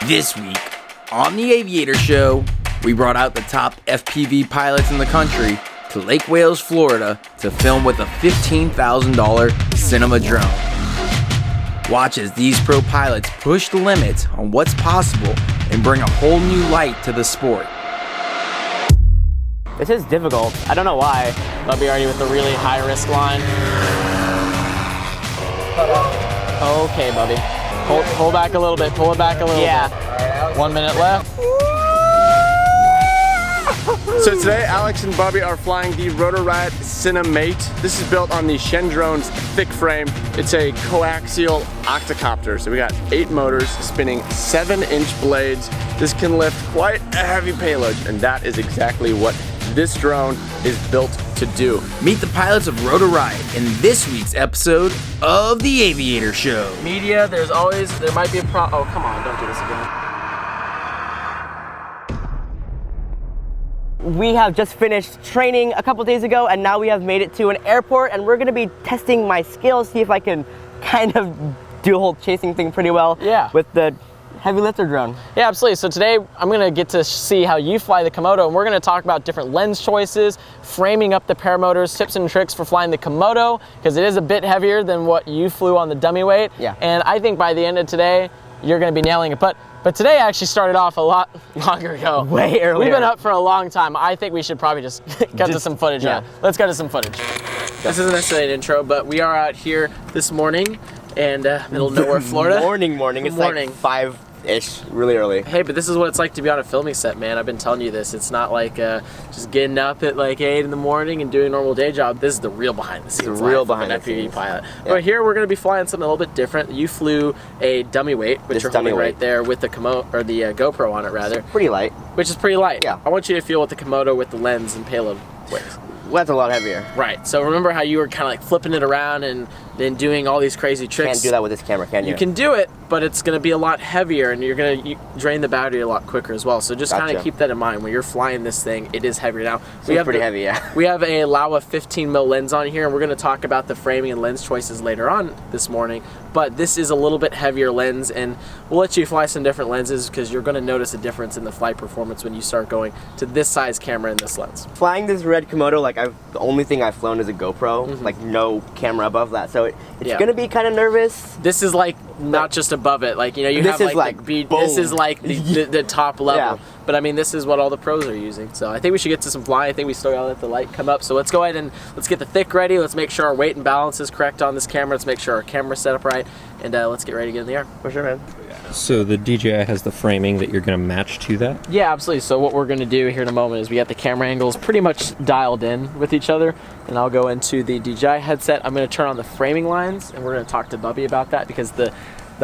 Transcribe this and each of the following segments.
This week on the Aviator Show, we brought out the top FPV pilots in the country to Lake Wales, Florida to film with a $15,000 cinema drone. Watch as these pro pilots push the limits on what's possible and bring a whole new light to the sport. This is difficult. I don't know why. Bubby already with the really high risk line. Okay, Bubby. Pull back a little bit. Pull it back a little bit. Right, 1 minute left. So today, Alex and Bubby are flying the Rotor Riot Cinemate. This is built on the Shendrone's thick frame. It's a coaxial octocopter. So we got 8 motors spinning 7-inch blades. This can lift quite a heavy payload, and that is exactly what this drone is built to do. Meet the pilots of Rotor Riot in this week's episode of the Aviator Show. Media, there might be a problem. Oh, come on, don't do this again. We have just finished training a couple days ago, and now we have made it to an airport, and we're gonna be testing my skills, see if I can kind of do a whole chasing thing pretty well with the heavy lifter drone. Yeah, absolutely. So today I'm gonna get to see how you fly the Komodo, and we're gonna talk about different lens choices, framing up the paramotors, tips and tricks for flying the Komodo, because it is a bit heavier than what you flew on the dummy weight. Yeah. And I think by the end of today, you're gonna be nailing it. But today actually started off a lot longer ago. Way earlier. We've been up for a long time. I think we should probably just cut to some footage. Yeah. Let's cut to some footage. This isn't necessarily an intro, but we are out here this morning and middle of nowhere, Florida. Morning. It's like 5-ish, really early. Hey, but this is what it's like to be on a filming set, man. I've been telling you this. It's not like just getting up at like 8 in the morning and doing a normal day job. This is the real behind the scenes. The real behind the scenes. FPV pilot. Yeah. But here we're going to be flying something a little bit different. You flew a dummy weight, which you're holding right there with the Komodo, or the GoPro on it rather. It's pretty light. Which is pretty light. Yeah. I want you to feel what the Komodo with the lens and payload weighs. Well, that's a lot heavier. Right. So remember how you were kind of like flipping it around and then doing all these crazy tricks? Can't do that with this camera, can you? You can do it, but it's going to be a lot heavier, and you're going to drain the battery a lot quicker as well. So just kind of keep that in mind when you're flying this thing. It is heavier now. It's pretty heavy, yeah. We have a Laowa 15mm lens on here, and we're going to talk about the framing and lens choices later on this morning. But this is a little bit heavier lens, and we'll let you fly some different lenses because you're going to notice a difference in the flight performance when you start going to this size camera and this lens. Flying this RED Komodo, like the only thing I've flown is a GoPro, like no camera above that, so it's going to be kind of nervous. This is like not just above it, like, you know, you have like this is like the top level. Yeah. But I mean, this is what all the pros are using. So I think we should get to some flying. I think we still gotta let the light come up. So let's go ahead and let's get the thick ready. Let's make sure our weight and balance is correct on this camera. Let's make sure our camera's set up right. And let's get ready to get in the air. For sure, man. So the DJI has the framing that you're gonna match to that? Yeah, absolutely. So what we're gonna do here in a moment is we got the camera angles pretty much dialed in with each other. And I'll go into the DJI headset. I'm gonna turn on the framing lines, and we're gonna talk to Bubby about that because the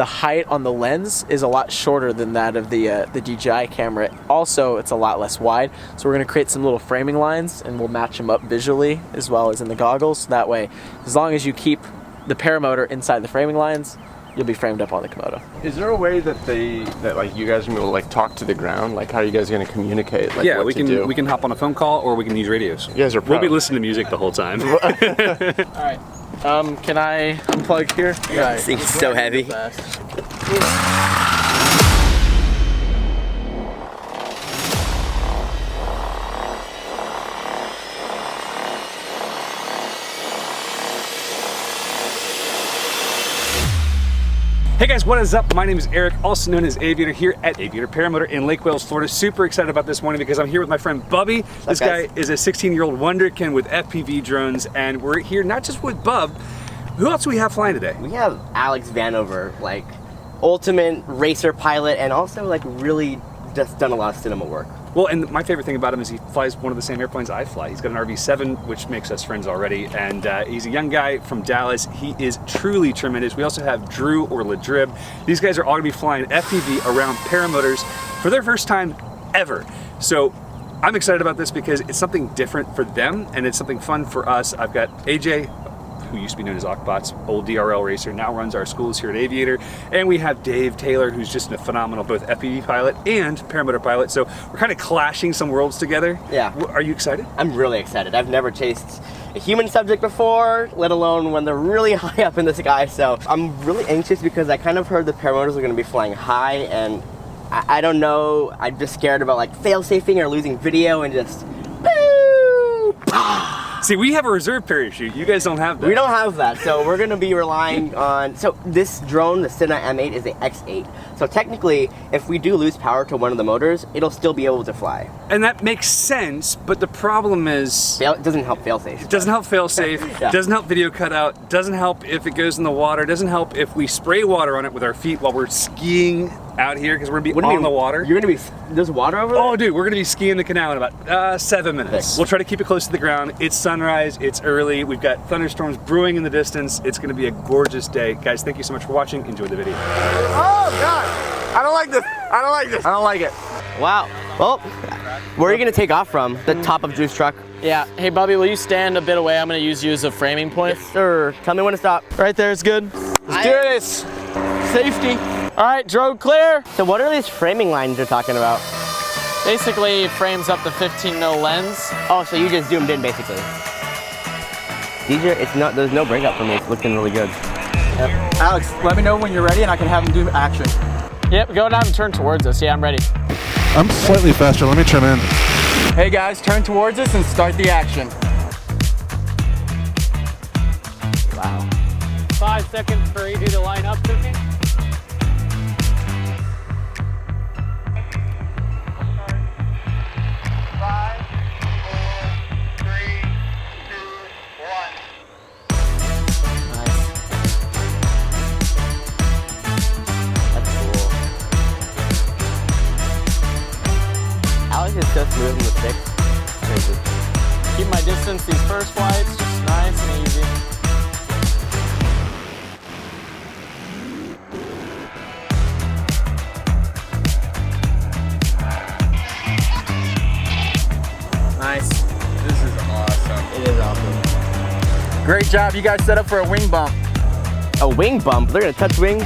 height on the lens is a lot shorter than that of the DJI camera. Also, it's a lot less wide. So we're gonna create some little framing lines, and we'll match them up visually as well as in the goggles. So that way, as long as you keep the paramotor inside the framing lines, you'll be framed up on the Komodo. Is there a way that like you guys will like talk to the ground? Like how are you guys gonna communicate? Like, yeah, we can hop on a phone call or we can use radios. You guys are We'll be listening to music the whole time. All right. Can I unplug here? Yeah, this thing's so heavy. Hey guys, what is up? My name is Eric, also known as Aviator, here at Aviator Paramotor in Lake Wales, Florida. Super excited about this morning because I'm here with my friend Bubby. This guy is a 16-year-old wonderkin with FPV drones, and we're here not just with Bub. Who else do we have flying today? We have Alex Vanover, like ultimate racer pilot, and also like really just done a lot of cinema work. Well, and my favorite thing about him is he flies one of the same airplanes I fly. He's got an RV-7, which makes us friends already, and he's a young guy from Dallas. He is truly tremendous. We also have Drew or Ladrib. These guys are all gonna be flying FPV around paramotors for their first time ever. So I'm excited about this because it's something different for them, and it's something fun for us. I've got AJ, who used to be known as Ocbots, old DRL racer, now runs our schools here at Aviator. And we have Dave Taylor, who's just a phenomenal both FPV pilot and paramotor pilot. So we're kind of clashing some worlds together. Yeah. Are you excited? I'm really excited. I've never chased a human subject before, let alone when they're really high up in the sky. So I'm really anxious because I kind of heard the paramotors are going to be flying high, and I don't know. I'm just scared about like fail-safing or losing video and just woo! See, we have a reserve parachute. You guys don't have that. We don't have that, so we're gonna be relying on. So this drone, the Cine M8, is the X8. So technically, if we do lose power to one of the motors, it'll still be able to fly. And that makes sense, but the problem is It doesn't help fail-safe. it doesn't help fail-safe, Yeah. doesn't help video cutout, doesn't help if it goes in the water, doesn't help if we spray water on it with our feet while we're skiing out here because we're gonna be What do you on mean? the water. You're gonna be. There's water over there? Oh, dude, we're gonna be skiing the canal in about 7 minutes. Sick. We'll try to keep it close to the ground. It's sunrise, it's early, we've got thunderstorms brewing in the distance. It's gonna be a gorgeous day. Guys, thank you so much for watching. Enjoy the video. Oh God! I don't like this. I don't like this. I don't like it. Wow. Well, where are you gonna take off from? The top of Drew's truck? Yeah. Hey, Bubby, will you stand a bit away? I'm going to use you as a framing point. Sir, tell me when to stop. Right there is good. Let's do this. Safety. All right, drone clear. So what are these framing lines you're talking about? Basically frames up the 15 mil lens. Oh, so you just zoomed in basically. DJ, it's not. There's no breakup for me. It's looking really good. Alex, let me know when you're ready and I can have him do action. Yep, go down and turn towards us. Yeah, I'm ready. I'm slightly faster. Let me trim in. Hey guys, turn towards us and start the action. Wow. 5 seconds for AJ to line up to me. Alex is so smooth in the sticks. Crazy. Keep my distance these first flights, just nice and easy. Nice. This is awesome. It is awesome. Great job. You guys set up for a wing bump. A wing bump? They're gonna touch wings?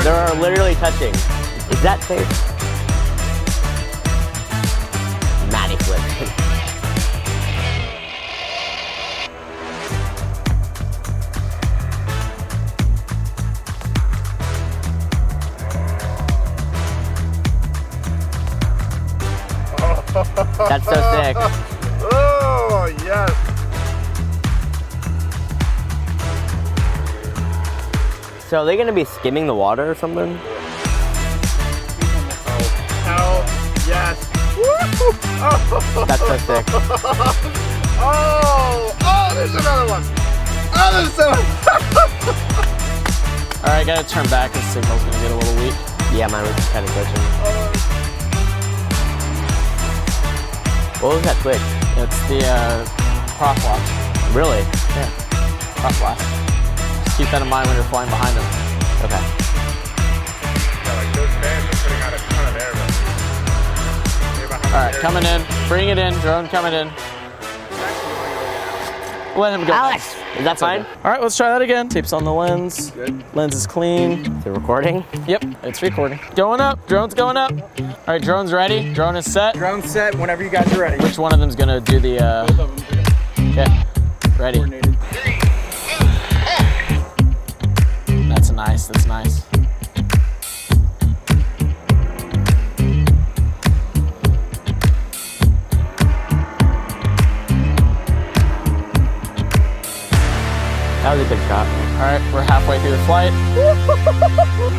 They are literally touching. Is that safe? Matty flip. That's so sick. Oh yes. So are they gonna be skimming the water or something? Oh yes. That's so sick. Oh, there's another one. Oh, there's another. All right, gotta turn back. The signal's gonna get a little weak. Yeah, mine was kind of glitching. What was that twitch? It's the prop lock. Really? Yeah, prop lock. Just keep that in mind when you're flying behind them. Okay. Like those fans are putting out a ton of air. All right, coming in. Bring it in. Drone coming in. Let him go. Alex, is that fine? All right, let's try that again. Tape's on the lens. Good. Lens is clean. Is it recording? Yep, it's recording. Going up. Drone's going up. All right, drone's ready. Drone is set. Drone set whenever you guys are ready. Which one of them's gonna do the? Both of them. Okay, ready. Coordinated. That's nice. That's nice. That was a good shot. All right, we're halfway through the flight.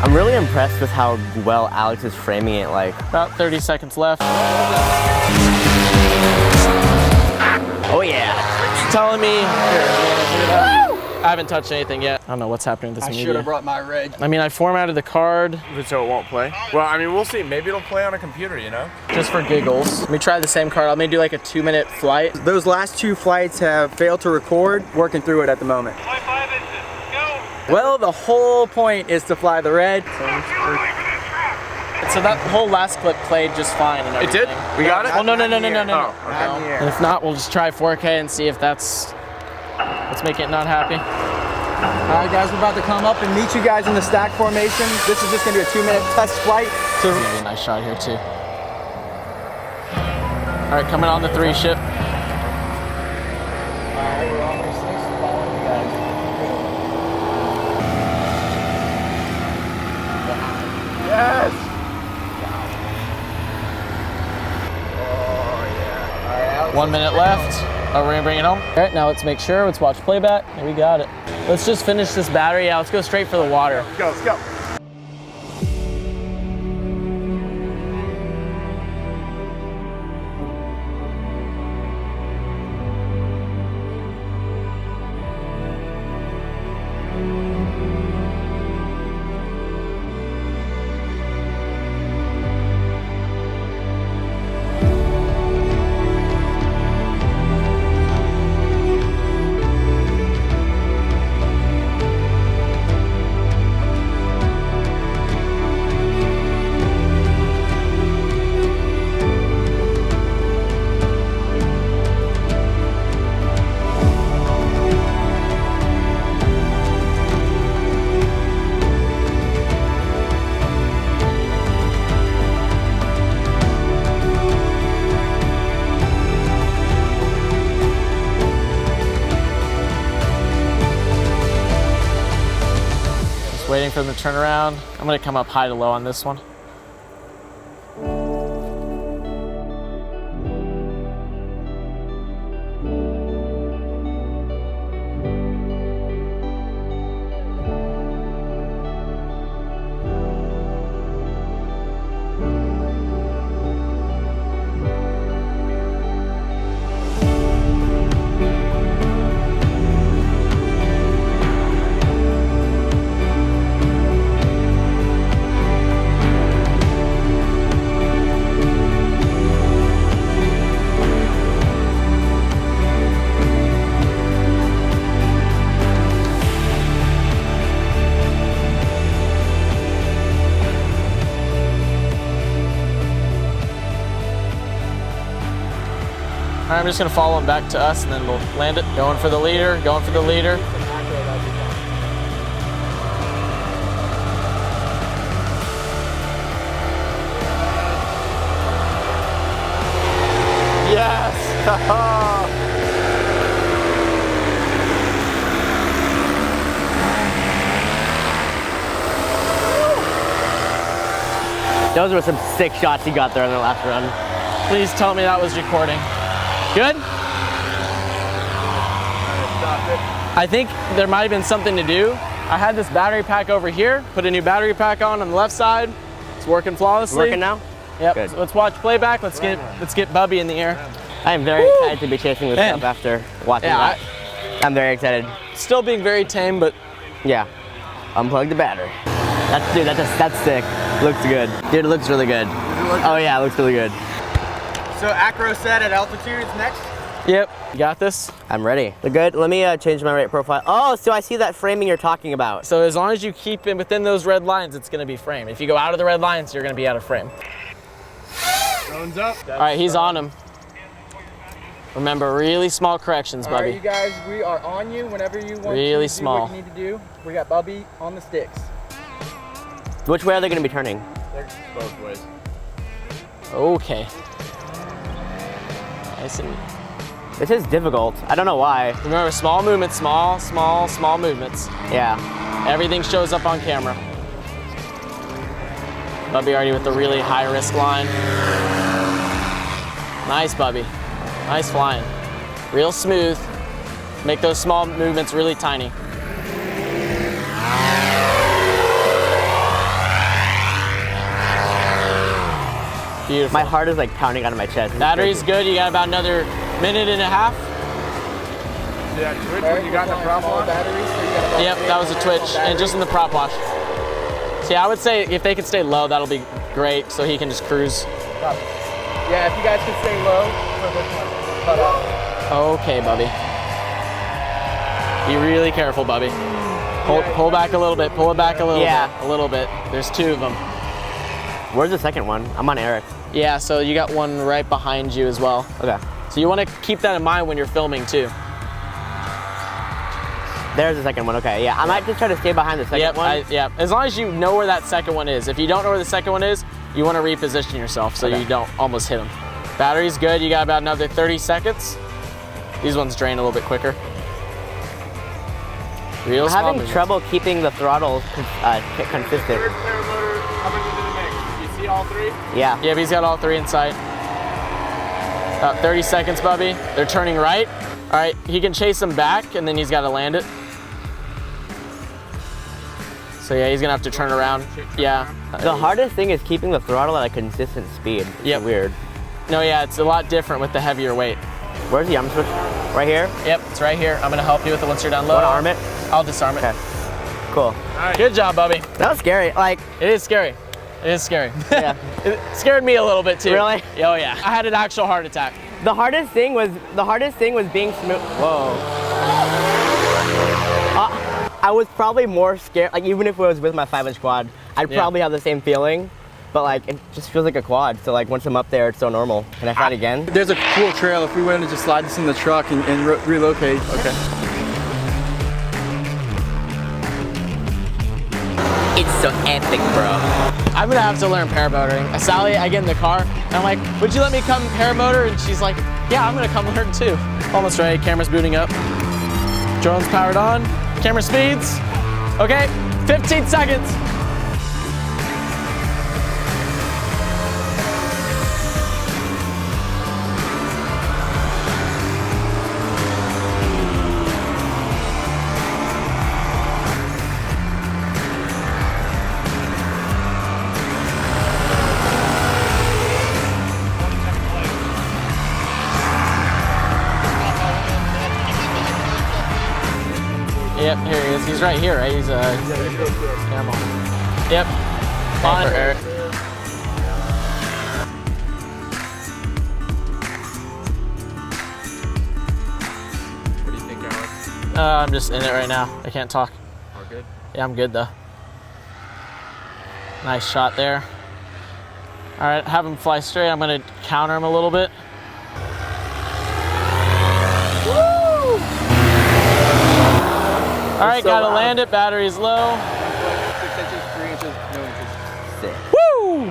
I'm really impressed with how well Alex is framing it. Like, About 30 seconds left. oh yeah. Telling me. Here, I haven't touched anything yet. I don't know what's happening with this I media. should have brought my red. I mean, I formatted the card So it won't play? Well, I mean, we'll see. Maybe it'll play on a computer, you know? just for giggles. Let me try the same card. I'll maybe do like a 2-minute flight. Those last 2 flights have failed to record. Working through it at the moment. Well, the whole point is to fly the red. So that whole last clip played just fine and It everything. did? We got it? Well, no. Oh, okay. And if not, we'll just try 4K and see if that's what's making it not happy. All right, guys, we're about to come up and meet you guys in the stack formation. This is just gonna be a 2-minute test flight. So It's gonna be a nice shot here too. All right, coming on the 3 ship. Yes! 1 minute left. Oh, we're gonna bring it home? All right, now let's make sure. Let's watch playback. And we got it. Let's just finish this battery. Yeah, let's go straight for the water. Let's go, let's go. Waiting for them to turn around. I'm gonna come up high to low on this one. All right, I'm just gonna follow him back to us and then we'll land it. Going for the leader, going for the leader. Yes! Those were some sick shots he got there in the last run. Please tell me that was recording. Good? I think there might have been something to do. I had this battery pack over here, put a new battery pack on the left side. It's working flawlessly. Working now? Yep. Good. So let's watch playback. Let's get Bubby in the air. I am very excited to be chasing this stuff after watching that. I'm very excited. Still being very tame, but yeah. Unplug the battery. That's sick. Looks good. Dude, it looks really good. Oh yeah, it looks really good. So acro set at altitude is next? yep. You got this? I'm ready. Look good. Let me change my rate profile. Oh, so I see that framing you're talking about. So as long as you keep it within those red lines, it's gonna be framed. If you go out of the red lines, you're gonna be out of frame. Drone's up. All right, he's on him. Remember, really small corrections, Bubby. All right, you guys, we are on you whenever you want Really to small. do what you need to do. We got Bubby on the sticks. Which way are they going to be turning? They're both ways. Okay. Nice and This is difficult. I don't know why. remember, small movements, small movements. Yeah. Everything shows up on camera. Bubby already with the really high risk line. Nice, Bubby. Nice flying. Real smooth. Make those small movements really tiny. Beautiful. My heart is like pounding out of my chest. Battery's good. You got about another minute and a half. Yeah, Twitch, when you got the prop on? Yep, that was a twitch, and just in the prop wash. See, I would say if they can stay low, that'll be great, so he can just cruise. Yeah, if you guys can stay low for this one. Cut off. Okay, Bubby. Be really careful, Bubby. Pull back a little bit. Pull it back a little bit. A little bit. There's two of them. Where's the second one? I'm on Eric. Yeah, so you got one right behind you as well. Okay. So you want to keep that in mind when you're filming too. There's the second one. Okay, yeah. I might just try to stay behind the second one. Yeah, as long as you know where that second one is. If you don't know where the second one is, you want to reposition yourself so you don't almost hit them. Battery's good. You got about another 30 seconds. These ones drain a little bit quicker. Real I'm small having movements. trouble keeping the throttles consistent. Third paramotor coming into the mix. You see all three? Yeah. Yeah, but he's got all three in sight. About 30 seconds, Bubby. They're turning right. All right, he can chase them back, and then he's got to land it. So yeah, he's gonna have to turn around. Yeah. The hardest thing is keeping the throttle at a consistent speed. It's weird. No, yeah, it's a lot different with the heavier weight. Where's the arm switch? Right here? Yep, it's right here. I'm gonna help you with it once you're down low. Want to arm it? I'll disarm it. Okay. Cool. All right. Good job, Bubby. That was scary. Like, it is scary. It is scary. Yeah. It scared me a little bit too. Really? Oh yeah. I had an actual heart attack. The hardest thing was being smooth. Whoa. I was probably more scared. Like, even if it was with my 5-inch quad, I'd probably have the same feeling. But like, it just feels like a quad. So like, once I'm up there, it's so normal. Can I fly it again? There's a cool trail if we wanted to just slide this in the truck and relocate. Okay. It's so epic, bro. I'm gonna have to learn paramotoring. Sally, I get in the car, and I'm like, would you let me come paramotor? And she's like, yeah, I'm gonna come learn too. Almost ready, camera's booting up. Drone's powered on, camera speeds. Okay, 15 seconds. Yep, here he is. He's right here, right? He's camera on. Yep. On Eric. What do you think, Alex? I'm just in it right now. I can't talk. All good? Yeah, I'm good though. Nice shot there. All right, have him fly straight. I'm gonna counter him a little bit. All right, gotta land it. Battery's low. 6 inches, 3 inches, no inches. Woo!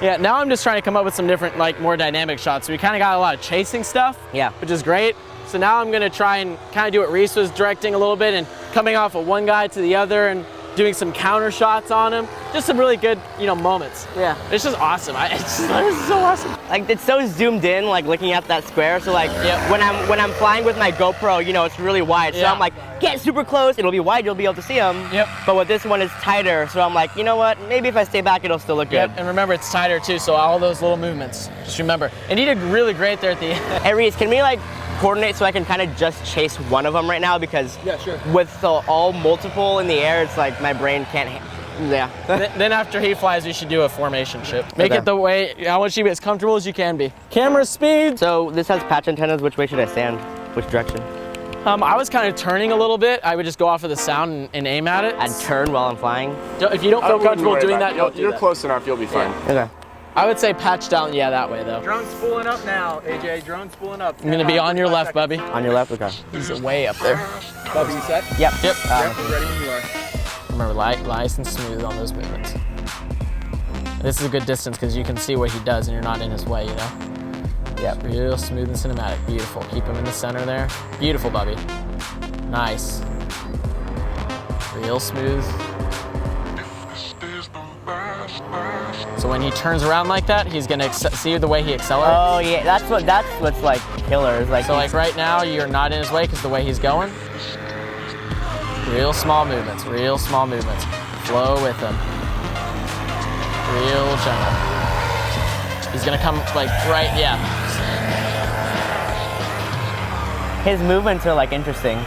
Yeah, now I'm just trying to come up with some different, like, more dynamic shots. So we kind of got a lot of chasing stuff, which is great. So now I'm gonna try and kind of do what Reese was directing a little bit and coming off of one guy to the other and doing some counter shots on him. Just some really good, moments. Yeah. It's just awesome. It's so awesome. Like, it's so zoomed in, like looking at that square. So like, when I'm flying with my GoPro, it's really wide. So I'm like, get super close. It'll be wide. You'll be able to see them. Yep. But with this one, it's tighter. So I'm like, you know what? Maybe if I stay back, it'll still look good. And remember, it's tighter too. So all those little movements. Just remember. And he did really great there at the end. Hey Reese, can we like coordinate so I can kind of just chase one of them right now? Because with all multiple in the air, it's like my brain can't handle. Yeah. Then after he flies, we should do a formation ship. Make it the way, I want you to be as comfortable as you can be. Camera speed. So this has patch antennas. Which way should I stand? Which direction? I was kind of turning a little bit. I would just go off of the sound and aim at it. I'd turn while I'm flying? If you don't feel comfortable doing that, don't do You're that. close enough, you'll be fine. Okay. I would say patch down, that way though. Drone's spooling up now, AJ. Drone's spooling up. I'm gonna be on your left, Bubby. On your left, okay. He's way up there. Bubby, you set? Yep. Yep. Ready when you are. Remember, nice and smooth on those movements. This is a good distance because you can see what he does and you're not in his way, Yep. Real smooth and cinematic. Beautiful. Keep him in the center there. Beautiful, Bubby. Nice. Real smooth. So when he turns around like that, he's gonna see the way he accelerates. Oh yeah, that's what's like killer. Is like so like right now, you're not in his way because the way he's going. Real small movements. Real small movements. Flow with him. Real gentle. He's gonna come like right, his movements are like interesting.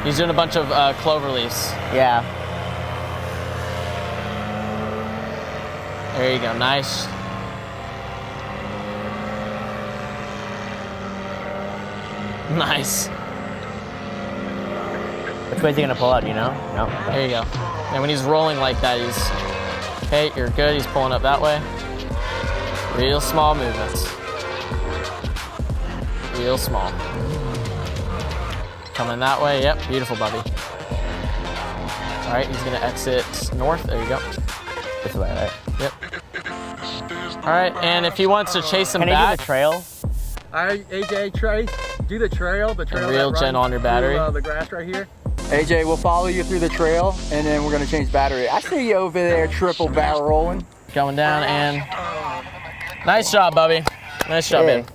He's doing a bunch of clover leaves. Yeah. There you go, nice. Nice. Which way is he gonna pull out, No. There you go. And when he's rolling like that, he's, okay, you're good. He's pulling up that way. Real small movements. Real small. Coming that way, yep, beautiful, Bubby. All right, he's gonna exit north, there you go. This way, right? Yep. All right, and if he wants to chase him back. Can he do the trail? All right, AJ, do the trail. The trail. And real gentle on your battery. The grass right here. AJ, we'll follow you through the trail, and then we're gonna change battery. I see you over there, triple barrel rolling. Going down and nice job, Bubby. Nice job, man.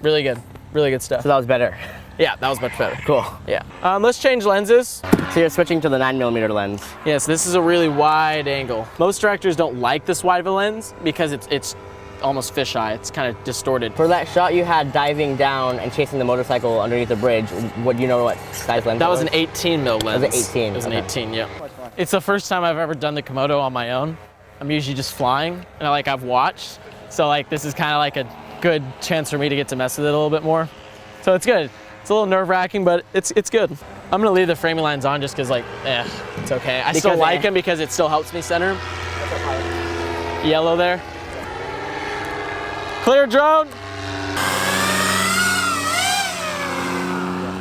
Really good. Really good stuff. So that was better. Yeah, that was much better. Cool. Yeah. Let's change lenses. So you're switching to the 9mm lens. Yes, this is a really wide angle. Most directors don't like this wide of a lens because it's almost fisheye. It's kind of distorted. For that shot you had diving down and chasing the motorcycle underneath the bridge, what do you know what size lens that was? An 18mm lens. It was an 18? It was an 18, yeah. It's the first time I've ever done the Komodo on my own. I'm usually just flying, and I've watched. So like this is kind of like a good chance for me to get to mess with it a little bit more. So it's good. It's a little nerve-wracking, but it's good. I'm gonna leave the framing lines on just cause it's okay. I still like them because it still helps me center. Yellow there. Clear drone.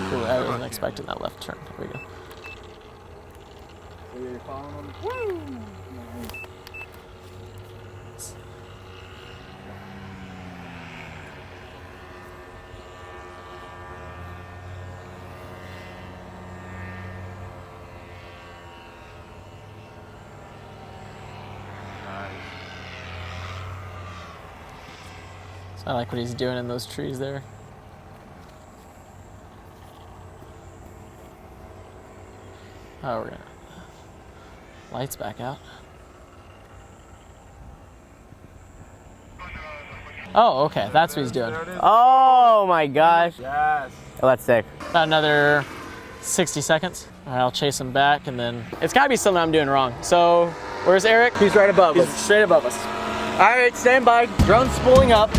Cool, I wasn't expecting that left turn. Here we go. So I like what he's doing in those trees there. Oh, we're gonna lights back out. Oh, okay, that's what he's doing. Oh my gosh. Yes. Oh, that's sick. About another 60 seconds. All right, I'll chase him back, and then it's gotta be something I'm doing wrong. So, where's Eric? He's right above us. Straight above us. All right, stand by. Drone spooling up.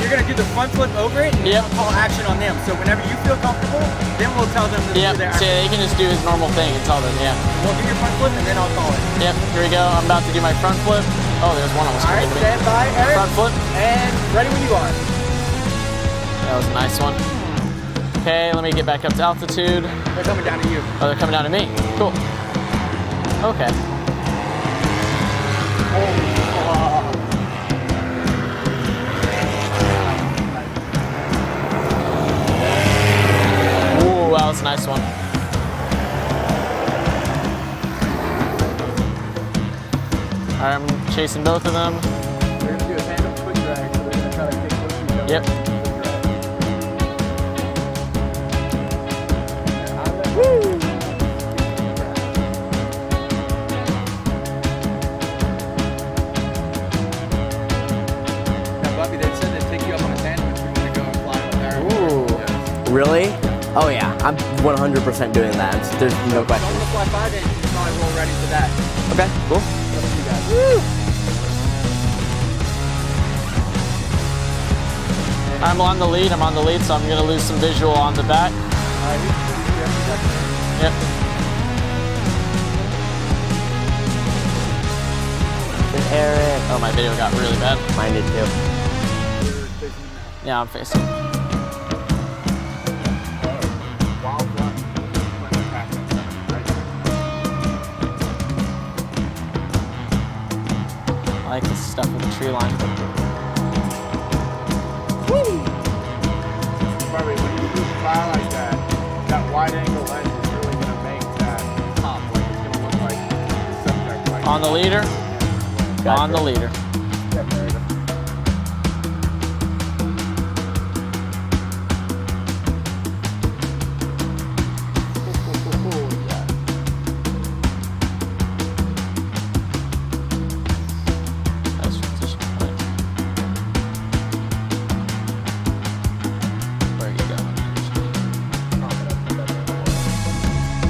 You're gonna do the front flip over it, and yep. Call action on them. So whenever you feel comfortable, then we'll tell them to do their action. So they can just do his normal thing and tell them, yeah. We'll do your front flip, and then I'll call it. Yep, here we go. I'm about to do my front flip. Oh, there's one almost. All right, stand by, Eric. Front flip. And ready when you are. That was a nice one. Okay, let me get back up to altitude. They're coming down to you. Oh, they're coming down to me. Cool. Okay. That was a nice one. All right, I'm chasing both of them. We're gonna do a tandem quick drag, so we're gonna try to kick both of each other. Yep. Woo! Now, Bubby, they said they'd take you up on a tandem if you want to go and fly with there. Ooh. Really? Oh yeah, I'm 100% doing that. There's no question. I'm gonna fly 5 inches, so I roll ready for that. Okay, cool. Woo! I'm on the lead, so I'm gonna lose some visual on the back. Yep. There's Eric. Oh, my video got really bad. Mine did too. Yeah, I'm facing. I like this stuff with the tree line. Bobby, when you fly like that, that wide angle lens is really going to make that top, like it's going to look like the subject. Like On the leader? Gotcha. On the leader. Yeah, there you go. Nice transition. Right. Where are you going?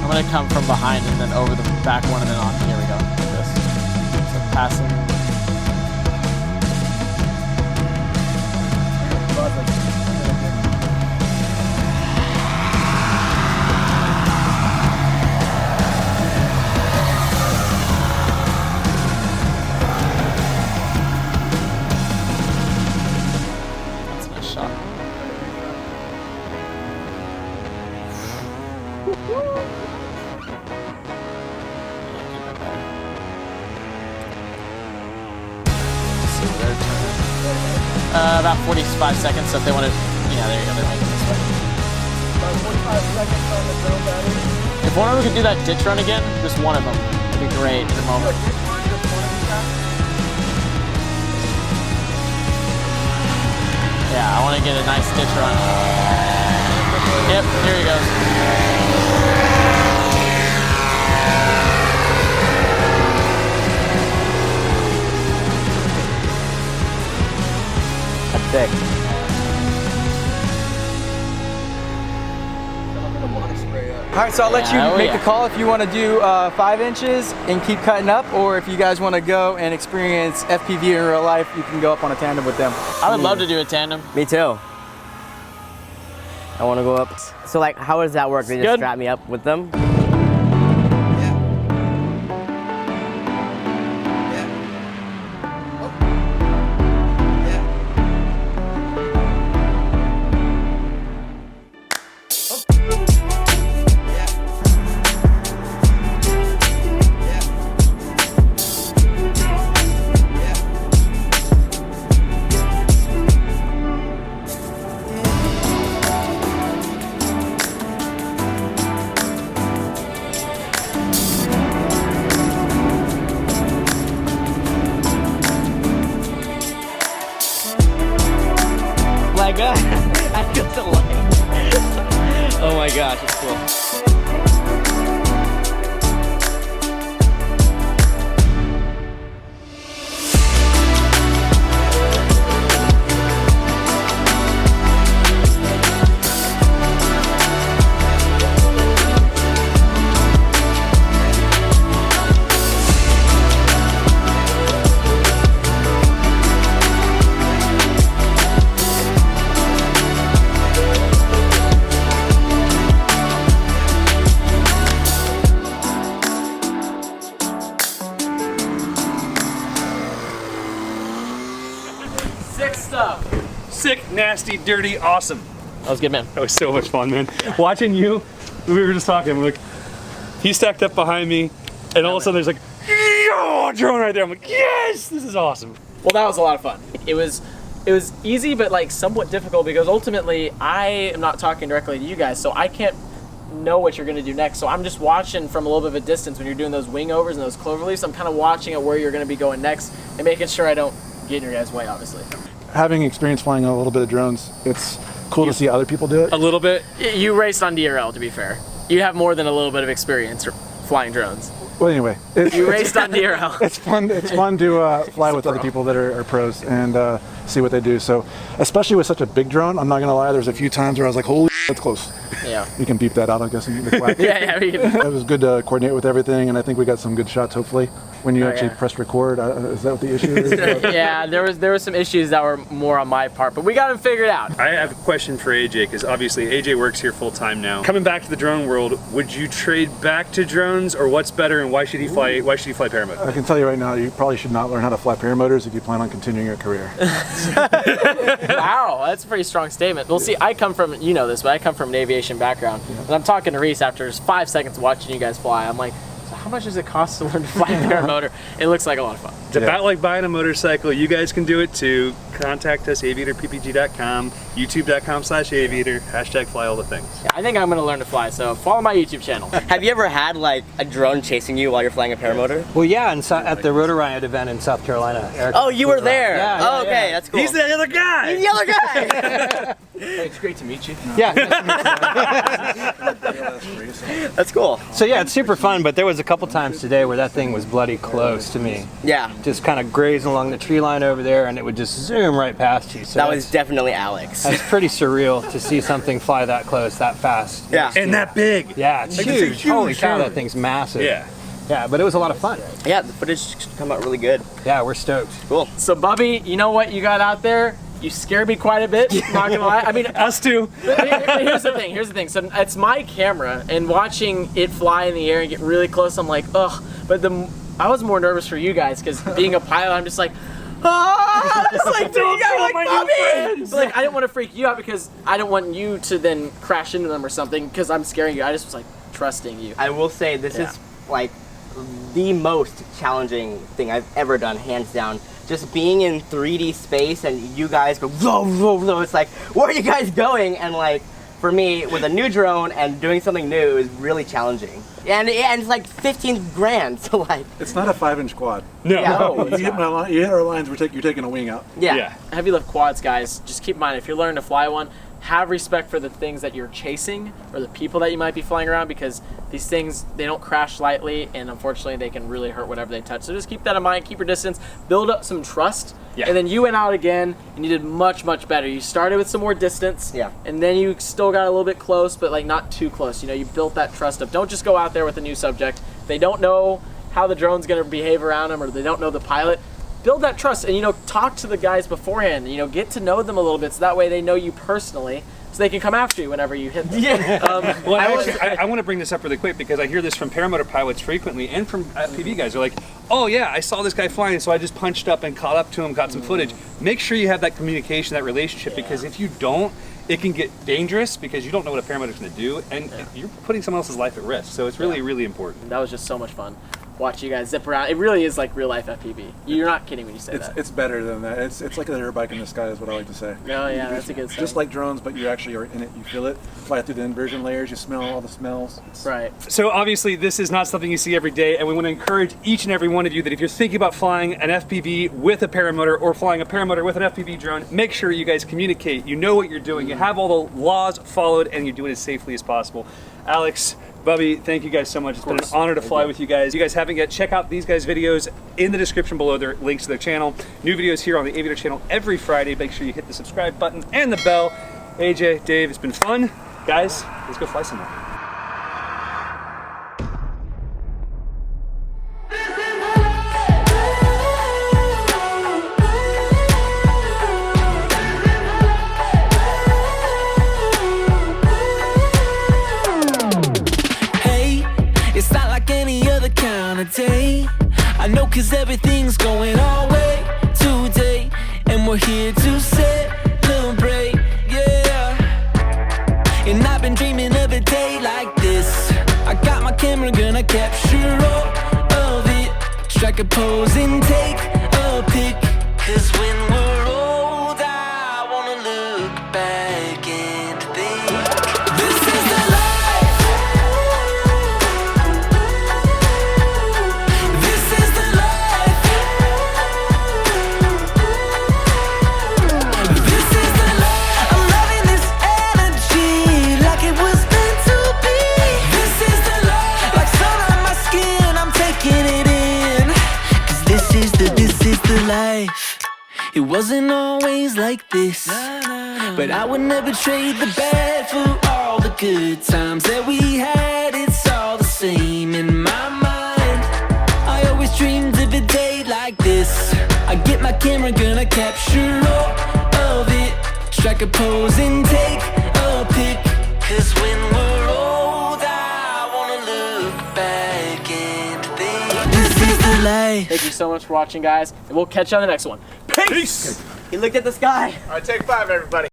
I'm gonna come from behind and then over the back one and then on. Here we go. Like this. So passing. That's a nice shot. About 45 seconds, so if they want to, yeah, there you go, they're making this way. About 45 seconds on the drone battery. If one of them could do that ditch run again, just one of them, would be great in a moment. Yeah, I want to get a nice stitch run. Yep, here he goes. That's sick. All right, so I'll let you make the call if you want to do 5 inches and keep cutting up, or if you guys want to go and experience FPV in real life, you can go up on a tandem with them. I would love to do a tandem. Me too. I want to go up. So like, how does that work? They just strap me up with them? My God, I feel the light. Oh my gosh, it's cool. Sick, nasty, dirty, awesome. That was good, man. That was so much fun, man. Watching you, we were just talking, like, he stacked up behind me, and all of a sudden there's like, yo, drone right there. I'm like, yes, this is awesome. Well, that was a lot of fun. It was easy, but like somewhat difficult because ultimately I am not talking directly to you guys, so I can't know what you're gonna do next. So I'm just watching from a little bit of a distance when you're doing those wing overs and those clover leaves. I'm kind of watching at where you're gonna be going next and making sure I don't get in your guys' way, obviously. Having experience flying a little bit of drones, it's cool to see other people do it. A little bit. You raced on DRL, to be fair. You have more than a little bit of experience flying drones. Well, anyway, you raced on DRL. It's fun. It's fun to fly with other people that are pros and see what they do. So, especially with such a big drone, I'm not gonna lie. There's a few times where I was like, "Holy, that's close." Yeah. You can beep that out, I guess. In the yeah. It was good to coordinate with everything, and I think we got some good shots. Hopefully, when you actually pressed record, is that what the issue is? Yeah, there were some issues that were more on my part, but we got them figured out. I have a question for AJ, because obviously AJ works here full time now. Coming back to the drone world, would you trade back to drones, or what's better, and why should he fly? Why should he fly paramotor? I can tell you right now, you probably should not learn how to fly paramotors if you plan on continuing your career. Wow, that's a pretty strong statement. Well, see, I come from, you know this, but I come from an aviation background. Yeah. And I'm talking to Reese after 5 seconds watching you guys fly. I'm like, so how much does it cost to learn to fly a paramotor? It looks like a lot of fun. It's about like buying a motorcycle. You guys can do it too. Contact us, aviatorppg.com, youtube.com/aviator, #fly all the things. Yeah, I think I'm going to learn to fly, so follow my YouTube channel. Have you ever had like a drone chasing you while you're flying a paramotor? Well, yeah, at the Rotor Riot event in South Carolina. Oh, you were there? Yeah, oh, okay, that's cool. He's the other guy! He's the other guy! Hey, it's great to meet you. Yeah. That's cool. So yeah, it's super fun, but there was a couple times today where that thing was bloody close to me. Yeah. Just kind of grazing along the tree line over there, and it would just zoom right past you. So that was definitely Alex. That's pretty surreal to see something fly that close, that fast. Yeah. And that big. Yeah, it's huge. Holy cow, that thing's massive. Yeah. Yeah, but it was a lot of fun. Yeah, the footage come out really good. Yeah, we're stoked. Cool. So Bubby, you know what you got out there? You scared me quite a bit, not gonna lie. I mean, us too. Here's the thing. So it's my camera, and watching it fly in the air and get really close, I'm like, ugh. But I was more nervous for you guys, because being a pilot, I'm just like, ah! It's like, dude, like, Bubby! Like, I didn't want to freak you out because I don't want you to then crash into them or something, because I'm scaring you. I just was like trusting you. I will say this is like the most challenging thing I've ever done, hands down. Just being in 3D space and you guys go, whoa, whoa, whoa. It's like, where are you guys going? And like, for me, with a new drone and doing something new is really challenging. And it's like 15 grand, so like... It's not a 5-inch quad. No. Yeah. No, you hit our lines, you're taking a wing out. Yeah. Heavy lift quads, guys, just keep in mind, if you're learning to fly one, have respect for the things that you're chasing or the people that you might be flying around, because these things, they don't crash lightly, and unfortunately they can really hurt whatever they touch. So just keep that in mind, keep your distance, build up some trust. Yeah. And then you went out again and you did much, much better. You started with some more distance, and then you still got a little bit close, but like not too close. You know, you built that trust up. Don't just go out there with a new subject. They don't know how the drone's gonna behave around them, or they don't know the pilot. Build that trust, and talk to the guys beforehand. Get to know them a little bit, so that way they know you personally, so they can come after you whenever you hit them. Well, I want to bring this up really quick, because I hear this from paramotor pilots frequently, and from FPV guys. They're like, oh yeah, I saw this guy flying, so I just punched up and caught up to him, got some footage. Make sure you have that communication, that relationship, because if you don't, it can get dangerous, because you don't know what a paramotor's going to do, and you're putting someone else's life at risk. So it's really, really important. That was just so much fun. Watch you guys zip around. It really is like real life FPV. You're not kidding when you say that. It's better than that. It's like an air bike in the sky is what I like to say. Oh yeah, that's a good saying. Just like drones, but you actually are in it. You feel it. Fly through the inversion layers. You smell all the smells. Right. So obviously this is not something you see every day, and we want to encourage each and every one of you that if you're thinking about flying an FPV with a paramotor, or flying a paramotor with an FPV drone, make sure you guys communicate. You know what you're doing. You have all the laws followed, and you do it as safely as possible. Alex, Bubby, thank you guys so much. It's been an honor to fly with you guys. If you guys haven't yet, check out these guys' videos in the description below. There are links to their channel. New videos here on the Aviator channel every Friday. Make sure you hit the subscribe button and the bell. AJ, Dave, it's been fun. Guys, let's go fly somewhere. Day. I know, cause everything's going our way today, and we're here to celebrate, yeah. And I've been dreaming of a day like this. I got my camera, gonna capture all of it. Strike a pose and take a pic, cause when we're old I wanna look back and think, this is the life. Life. It wasn't always like this, but I would never trade the bad for all the good times that we had. It's all the same in my mind. I always dreamed of a day like this. I get my camera, gonna capture all of it. Strike a pose and take a pic, cause when we're old I wanna look back and think, this is the life. Thank you so much for watching, guys, and we'll catch you on the next one. Peace! He looked at the sky. All right, take 5, everybody.